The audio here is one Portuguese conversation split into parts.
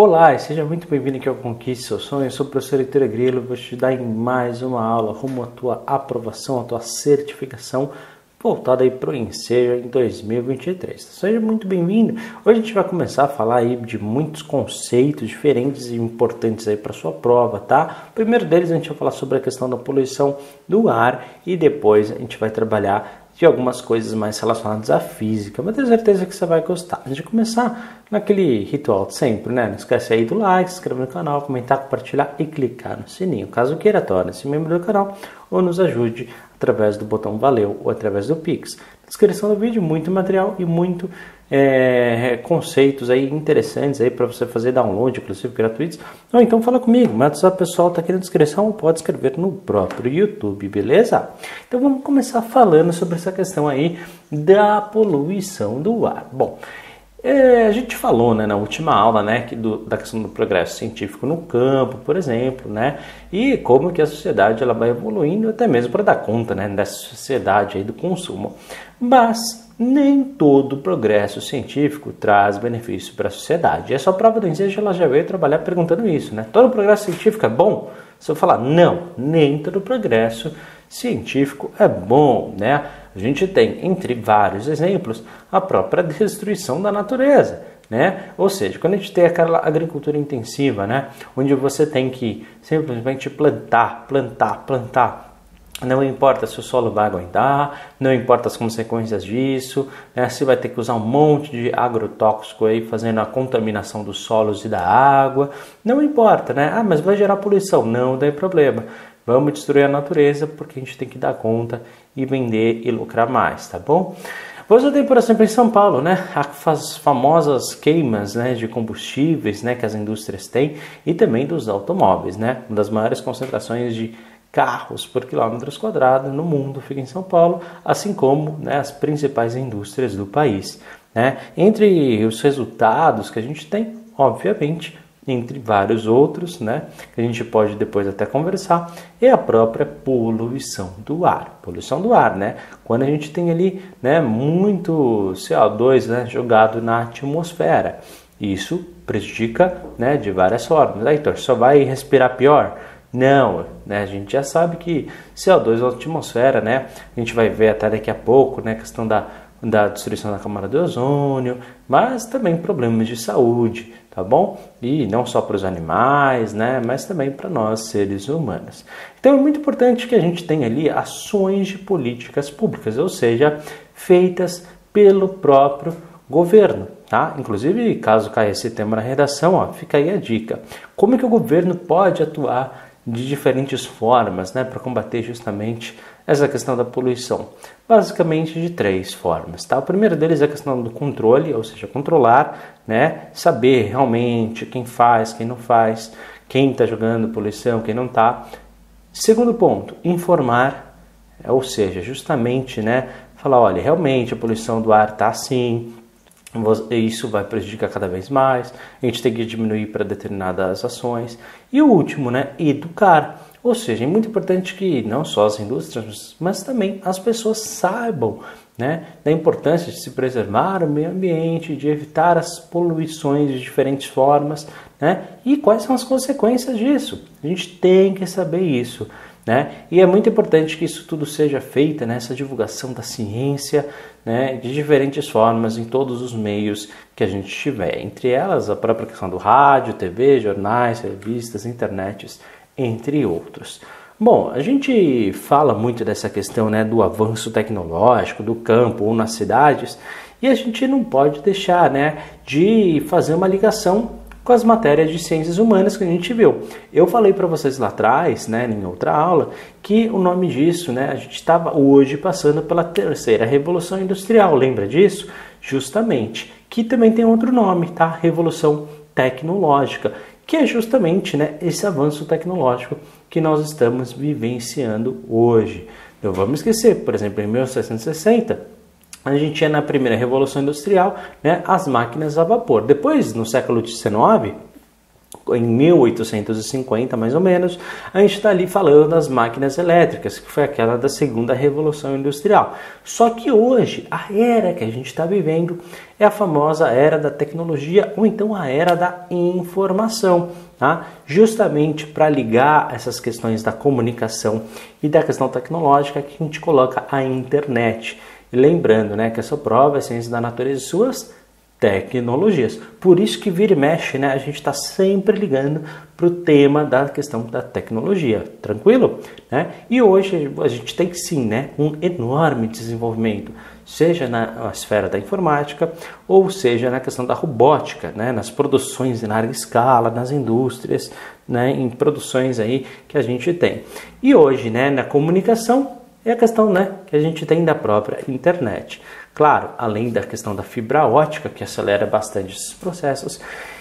Olá e seja muito bem-vindo aqui ao Conquiste Seu Sonho. Eu sou o professor Heitor Grilo, vou te dar em mais uma aula rumo à tua aprovação, à tua certificação voltada aí para o Enseja em 2023. Seja muito bem-vindo. Hoje a gente vai começar a falar aí de muitos conceitos diferentes e importantes aí para sua prova, tá? O primeiro deles a gente vai falar sobre a questão da poluição do ar e depois a gente vai trabalhar de algumas coisas mais relacionadas à física, mas tenho certeza que você vai gostar. A gente vai começar naquele ritual de sempre, né? Não esquece aí do like, se inscrever no canal, comentar, compartilhar e clicar no sininho. Caso queira, torne-se membro do canal ou nos ajude através do botão valeu ou através do Pix. Na descrição do vídeo, muito material e muito conceitos aí interessantes aí para você fazer download, inclusive gratuitos. Ou então fala comigo, o WhatsApp pessoal tá aqui na descrição, ou pode escrever no próprio YouTube, beleza? Então vamos começar falando sobre essa questão aí da poluição do ar. Bom, a gente falou, né, na última aula, né, da questão do progresso científico no campo, por exemplo, né, e como que a sociedade ela vai evoluindo até mesmo para dar conta, né, dessa sociedade aí do consumo. Mas nem todo progresso científico traz benefício para a sociedade. E essa prova do Enseja ela já veio trabalhar perguntando isso, né? Todo progresso científico é bom? Se eu falar não, nem todo progresso científico é bom, né? A gente tem, entre vários exemplos, a própria destruição da natureza, né? Ou seja, quando a gente tem aquela agricultura intensiva, né? Onde você tem que simplesmente plantar, não importa se o solo vai aguentar, não importa as consequências disso, né? Se vai ter que usar um monte de agrotóxico aí fazendo a contaminação dos solos e da água, não importa, né? Ah, mas vai gerar poluição, não tem problema. Vamos destruir a natureza porque a gente tem que dar conta e vender e lucrar mais, tá bom? Você tem, por exemplo, em São Paulo, né, as famosas queimas, né, de combustíveis, né, que as indústrias têm e também dos automóveis, né? Uma das maiores concentrações de carros por quilômetros quadrados no mundo fica em São Paulo, assim como, né, as principais indústrias do país, né? Entre os resultados que a gente tem, obviamente, entre vários outros, né, que a gente pode depois até conversar, é a própria poluição do ar. Poluição do ar, né? Quando a gente tem ali, né, muito CO2, né, jogado na atmosfera. Isso prejudica, né, de várias formas. Aí, então, só vai respirar pior? Não, né? A gente já sabe que CO2 na atmosfera, né? A gente vai ver até daqui a pouco, né? A questão da destruição da camada de ozônio, mas também problemas de saúde, tá bom? E não só para os animais, né? Mas também para nós, seres humanos. Então é muito importante que a gente tenha ali ações de políticas públicas, ou seja, feitas pelo próprio governo, tá? Inclusive, caso caia esse tema na redação, ó, fica aí a dica. Como é que o governo pode atuar de diferentes formas, né, para combater justamente essa questão da poluição? Basicamente de três formas, tá? O primeiro deles é a questão do controle, ou seja, controlar, né, saber realmente quem faz, quem não faz, quem está jogando poluição, quem não está. Segundo ponto, informar, ou seja, justamente, né, falar, olha, realmente a poluição do ar está assim, isso vai prejudicar cada vez mais, a gente tem que diminuir para determinadas ações. E o último, né, educar. Ou seja, é muito importante que não só as indústrias, mas também as pessoas saibam, né, da importância de se preservar o meio ambiente, de evitar as poluições de diferentes formas, né, e quais são as consequências disso. A gente tem que saber isso, né? E é muito importante que isso tudo seja feito, né, essa divulgação da ciência, né, de diferentes formas em todos os meios que a gente tiver. Entre elas, a própria questão do rádio, TV, jornais, revistas, internets, entre outros. Bom, a gente fala muito dessa questão, né, do avanço tecnológico, do campo ou nas cidades, e a gente não pode deixar, né, de fazer uma ligação com as matérias de ciências humanas que a gente viu. Eu falei para vocês lá atrás, né, em outra aula, que o nome disso, né, a gente estava hoje passando pela terceira revolução industrial, lembra disso? Justamente, que também tem outro nome, tá? Revolução tecnológica, que é justamente, né, esse avanço tecnológico que nós estamos vivenciando hoje. Não vamos esquecer, por exemplo, em 1760, a gente tinha na primeira revolução industrial, né, as máquinas a vapor. Depois, no século XIX, em 1850 mais ou menos, a gente está ali falando das máquinas elétricas, que foi aquela da segunda revolução industrial. Só que hoje, a era que a gente está vivendo é a famosa era da tecnologia, ou então a era da informação, tá? Justamente para ligar essas questões da comunicação e da questão tecnológica que a gente coloca a internet. E lembrando, né, que essa prova é ciência da natureza e suas tecnologias. Por isso que vira e mexe, né, a gente está sempre ligando para o tema da questão da tecnologia, tranquilo? Né? E hoje a gente tem sim, né, um enorme desenvolvimento, seja na esfera da informática ou seja na questão da robótica, né, nas produções em larga escala, nas indústrias, né, em produções aí que a gente tem. E hoje, né, na comunicação é a questão, né, que a gente tem da própria internet. Claro, além da questão da fibra ótica, que acelera bastante esses processos.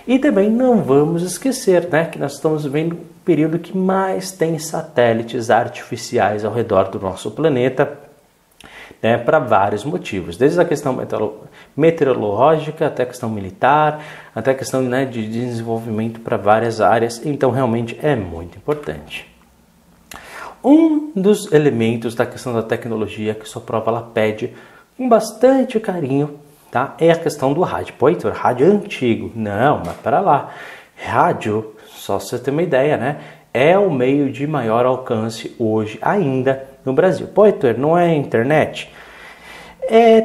E também não vamos esquecer, né, que nós estamos vivendo um período que mais tem satélites artificiais ao redor do nosso planeta, né, para vários motivos. Desde a questão meteorológica, até a questão militar, até a questão, né, de desenvolvimento para várias áreas. Então, realmente é muito importante. Um dos elementos da questão da tecnologia que sua prova ela pede com bastante carinho, tá? É a questão do rádio. Pô, Heitor, rádio é antigo. Não, mas para lá. Rádio, só você ter uma ideia, né? É o meio de maior alcance hoje ainda no Brasil. Pô, Heitor, não é internet?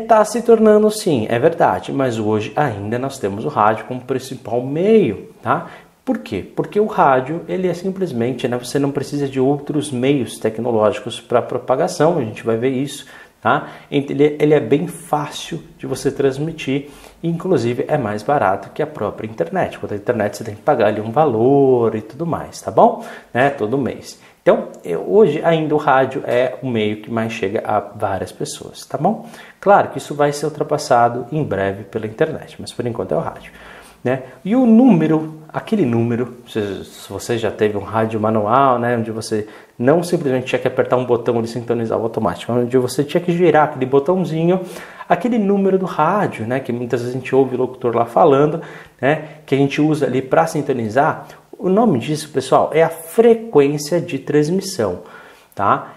Tá se tornando sim, é verdade. Mas hoje ainda nós temos o rádio como principal meio, tá? Por quê? Porque o rádio, ele é simplesmente, né? Você não precisa de outros meios tecnológicos para propagação. A gente vai ver isso. Tá? Ele é bem fácil de você transmitir, inclusive é mais barato que a própria internet. Quanto à internet você tem que pagar ali um valor e tudo mais, tá bom? Né? Todo mês. Então, hoje ainda o rádio é o meio que mais chega a várias pessoas, tá bom? Claro que isso vai ser ultrapassado em breve pela internet, mas por enquanto é o rádio. Né? E o número, aquele número, se você já teve um rádio manual, né, onde você não simplesmente tinha que apertar um botão e sintonizar o automático, onde você tinha que girar aquele botãozinho, aquele número do rádio, né, que muitas vezes a gente ouve o locutor lá falando, né, que a gente usa ali para sintonizar. O nome disso, pessoal, é a frequência de transmissão, tá?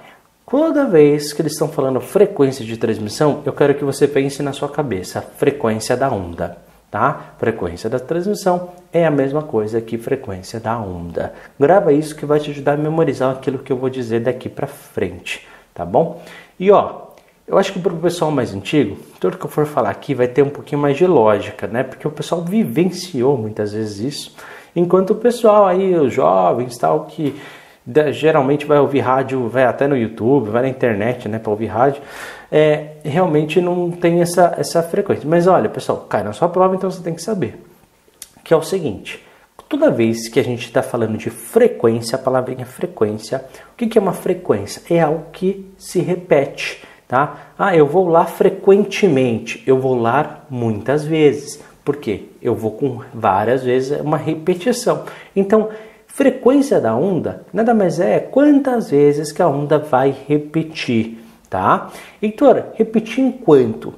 Toda vez que eles estão falando frequência de transmissão, eu quero que você pense na sua cabeça, a frequência da onda. Tá? Frequência da transmissão é a mesma coisa que frequência da onda. Grava isso que vai te ajudar a memorizar aquilo que eu vou dizer daqui para frente, tá bom? E ó, eu acho que para o pessoal mais antigo, tudo que eu for falar aqui vai ter um pouquinho mais de lógica, né? Porque o pessoal vivenciou muitas vezes isso, enquanto o pessoal aí, os jovens, tal, que geralmente vai ouvir rádio, vai até no YouTube, vai na internet, né, para ouvir rádio, realmente não tem essa frequência. Mas olha, pessoal, cai na sua prova, então você tem que saber que é o seguinte: toda vez que a gente está falando de frequência, a palavrinha frequência, o que é uma frequência? É algo que se repete, tá? Ah, eu vou lá frequentemente, eu vou lá muitas vezes. Por quê? Eu vou com várias vezes, é uma repetição. Então, frequência da onda nada mais é quantas vezes que a onda vai repetir, tá? Heitor, repetir em quanto?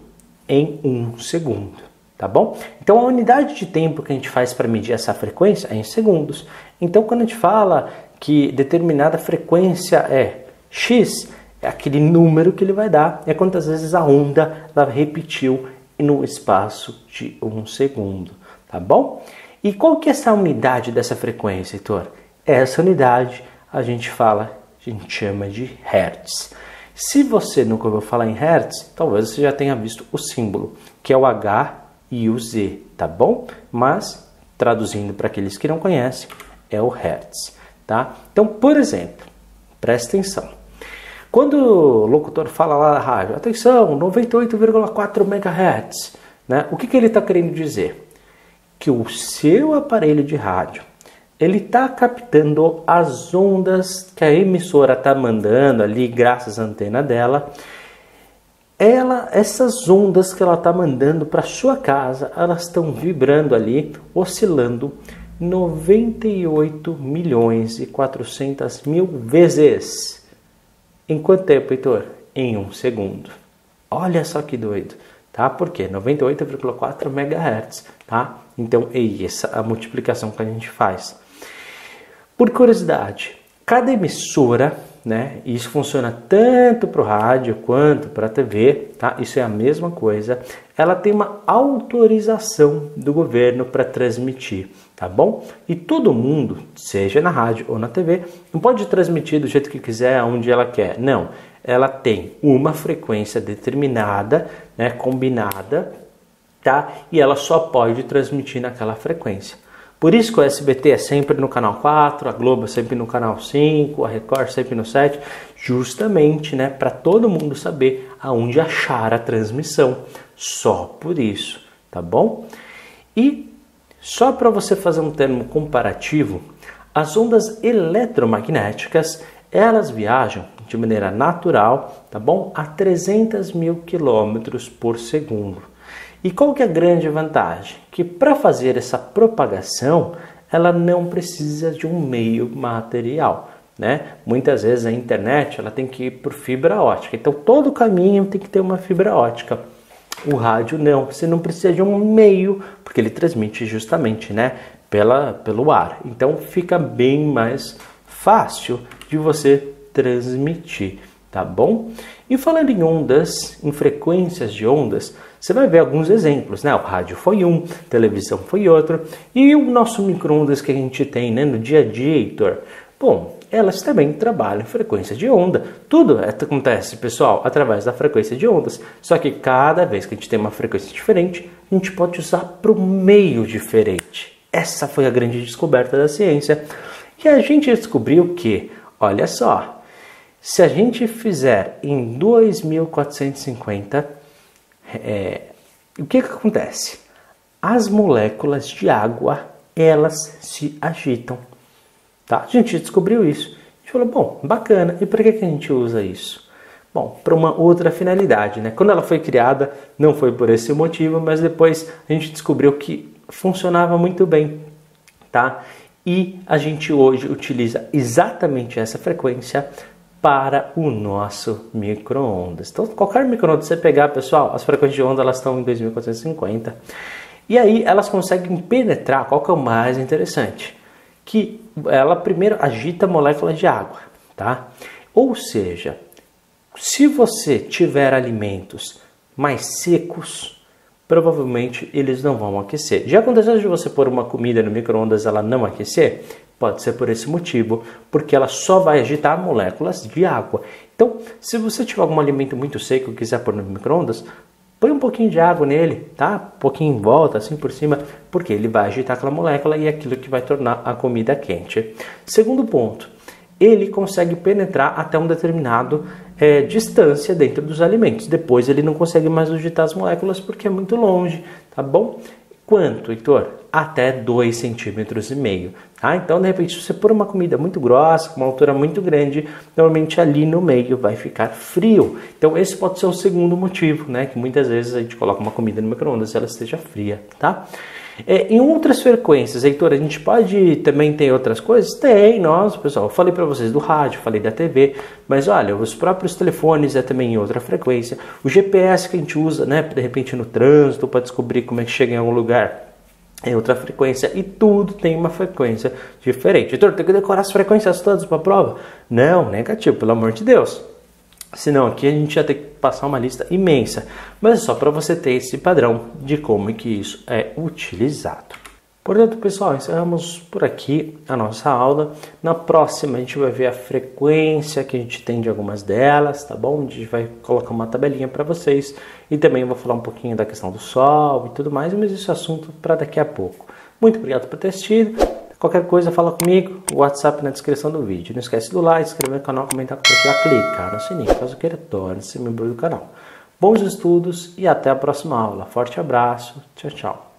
Em 1 segundo, tá bom? Então a unidade de tempo que a gente faz para medir essa frequência é em segundos. Então quando a gente fala que determinada frequência é X, é aquele número que ele vai dar, é quantas vezes a onda ela repetiu no espaço de 1 segundo, tá bom? E qual que é essa unidade dessa frequência, Heitor? Essa unidade a gente chama de Hertz. Se você nunca ouviu falar em Hertz, talvez você já tenha visto o símbolo, que é o H e o Z, tá bom? Mas, traduzindo para aqueles que não conhecem, é o Hertz, tá? Então, por exemplo, presta atenção. Quando o locutor fala lá na rádio, atenção, 98,4 MHz, né? O que ele está querendo dizer? Que o seu aparelho de rádio, ele está captando as ondas que a emissora está mandando ali, graças à antena dela. Essas ondas que ela está mandando para sua casa, elas estão vibrando ali, oscilando 98.400.000 vezes. Em quanto tempo, Heitor? Em 1 segundo. Olha só que doido. Tá? Por quê? 98,4 MHz, tá? Então, é essa a multiplicação que a gente faz. Por curiosidade, cada emissora, né, isso funciona tanto para o rádio quanto para a TV, tá? Isso é a mesma coisa, ela tem uma autorização do governo para transmitir, tá bom? E todo mundo, seja na rádio ou na TV, não pode transmitir do jeito que quiser, onde ela quer, não. Ela tem uma frequência determinada, né, combinada, tá? E ela só pode transmitir naquela frequência. Por isso que o SBT é sempre no canal 4, a Globo é sempre no canal 5, a Record sempre no 7, justamente, né, para todo mundo saber aonde achar a transmissão. Só por isso, tá bom? E só para você fazer um termo comparativo, as ondas eletromagnéticas, elas viajam de maneira natural, tá bom? A 300 mil quilômetros por segundo. E qual que é a grande vantagem? Que para fazer essa propagação, ela não precisa de um meio material, né? Muitas vezes a internet ela tem que ir por fibra ótica, então todo caminho tem que ter uma fibra ótica. O rádio não, você não precisa de um meio, porque ele transmite justamente, né, pelo ar. Então fica bem mais fácil de você transmitir, tá bom? E falando em ondas, em frequências de ondas, você vai ver alguns exemplos, né? O rádio foi um, televisão foi outro, e o nosso micro-ondas que a gente tem, né, no dia a dia, Heitor? Bom, elas também trabalham em frequência de onda. Tudo acontece, pessoal, através da frequência de ondas. Só que cada vez que a gente tem uma frequência diferente, a gente pode usar para um meio diferente. Essa foi a grande descoberta da ciência. E a gente descobriu que, olha só, se a gente fizer em 2450, o que acontece? As moléculas de água, elas se agitam. Tá? A gente descobriu isso. A gente falou, bom, bacana. E para que a gente usa isso? Bom, para uma outra finalidade, né? Quando ela foi criada, não foi por esse motivo, mas depois a gente descobriu que funcionava muito bem, tá? E a gente hoje utiliza exatamente essa frequência para o nosso micro-ondas. Então, qualquer micro-ondas que você pegar, pessoal, as frequências de onda elas estão em 2450. E aí elas conseguem penetrar, qual que é o mais interessante? Que ela primeiro agita moléculas de água, tá? Ou seja, se você tiver alimentos mais secos, provavelmente eles não vão aquecer. Já aconteceu de você pôr uma comida no micro-ondas e ela não aquecer? Pode ser por esse motivo, porque ela só vai agitar moléculas de água. Então, se você tiver algum alimento muito seco e quiser pôr no micro-ondas, põe um pouquinho de água nele, tá? Um pouquinho em volta, assim por cima, porque ele vai agitar aquela molécula e é aquilo que vai tornar a comida quente. Segundo ponto, ele consegue penetrar até um determinado distância dentro dos alimentos. Depois ele não consegue mais agitar as moléculas porque é muito longe, tá bom? Quanto, Heitor? Até 2,5 centímetros. Tá? Então, de repente, se você pôr uma comida muito grossa, com uma altura muito grande, normalmente ali no meio vai ficar frio. Então, esse pode ser o segundo motivo, né? Que muitas vezes a gente coloca uma comida no micro-ondas e ela esteja fria, tá? Em outras frequências, Heitor, a gente pode também ter outras coisas? Tem, nossa, pessoal. Eu falei para vocês do rádio, falei da TV, mas olha, os próprios telefones é também em outra frequência. O GPS que a gente usa, né, de repente no trânsito, para descobrir como é que chega em algum lugar, é outra frequência. E tudo tem uma frequência diferente. Heitor, tem que decorar as frequências todas para a prova? Não, negativo, pelo amor de Deus. Senão aqui a gente ia ter que passar uma lista imensa, mas é só para você ter esse padrão de como é que isso é utilizado. Portanto, pessoal, encerramos por aqui a nossa aula. Na próxima a gente vai ver a frequência que a gente tem de algumas delas, tá bom? A gente vai colocar uma tabelinha para vocês e também vou falar um pouquinho da questão do Sol e tudo mais, mas esse assunto para daqui a pouco. Muito obrigado por ter assistido. Qualquer coisa, fala comigo, o WhatsApp na descrição do vídeo. Não esquece do like, inscrever no canal, comentar, compartilhar, clicar no sininho, caso queira, torne-se membro do canal. Bons estudos e até a próxima aula. Forte abraço, tchau, tchau.